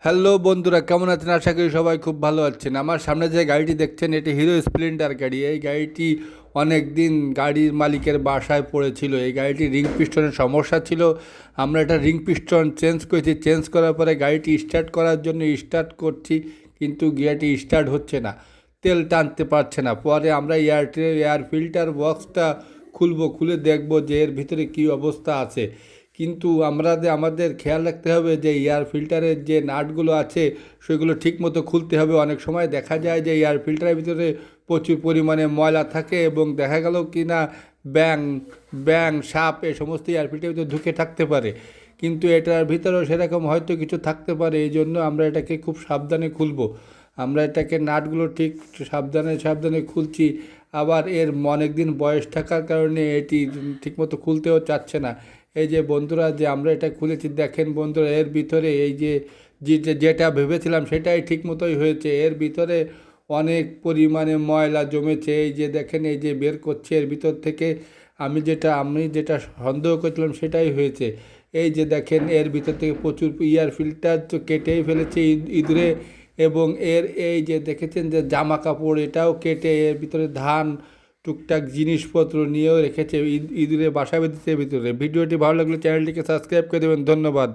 Hello বন্ধুরা, কেমন আছেন? আশা করি সবাই খুব ভালো আছেন। আমার সামনে যে গাড়িটি দেখছেন এটি হিরো স্প্লেন্ডার গাড়ি। এই গাড়িটি অনেক দিন গাড়ির মালিকের বাসায় পড়েছিল। এই গাড়িটির রিং পিস্টনের সমস্যা ছিল। আমরা এটা রিং পিস্টন চেঞ্জ করেছি। চেঞ্জ করার পরে গাড়িটি স্টার্ট করার জন্য স্টার্ট করছি, কিন্তু গাড়িটি স্টার্ট হচ্ছে না, তেল টানতে পারছে না। পরে আমরা এয়ার ফিল্টার বক্সটা খুলে দেখব যে এর ভিতরে কী অবস্থা আছে। কিন্তু আমাদের খেয়াল রাখতে হবে যে এয়ার ফিল্টারের যে নাটগুলো আছে সেগুলো ঠিকমতো খুলতে হবে। অনেক সময় দেখা যায় যে এয়ার ফিল্টারের ভিতরে প্রচুর পরিমাণে ময়লা থাকে এবং দেখা গেল কি না ব্যাং ব্যাং সাপ এ সমস্ত এয়ার ফিল্টারের ভিতরে ঢুকে থাকতে পারে, কিন্তু এটার ভিতরেও সেরকম হয়তো কিছু থাকতে পারে। এই জন্য আমরা এটাকে খুব সাবধানে খুলবো। আমরা এটাকে নাটগুলো ঠিক সাবধানে সাবধানে খুলছি। আবার এর অনেক দিন বয়স থাকার কারণে এটি ঠিকমতো খুলতেও চাচ্ছে না। এই যে বন্ধুরা, যে আমরা এটা খুলেছি দেখেন বন্ধুরা, এর ভিতরে এই যে যেটা ভেবেছিলাম সেটাই ঠিক মতোই হয়েছে। এর ভিতরে অনেক পরিমাণে ময়লা জমেছে। এই যে দেখেন, এই যে বের করছে এর ভিতর থেকে। আমি যেটা সন্দেহ করছিলাম সেটাই হয়েছে। এই যে দেখেন, এর ভিতর থেকে প্রচুর এয়ার ফিল্টার তো কেটেই ফেলেছে ইঁদুরে। এবং এই যে দেখেছেন যে জামা কাপড়, এটাও কেটে এর ভিতরে ধান টুকটাক জিনিসপত্র নিয়েও রেখেছে ইঁদুরে বাসা বেঁধেছে ভিতরে। ভিডিওটি ভালো লাগলে চ্যানেলটিকে সাবস্ক্রাইব করে দেবেন। ধন্যবাদ।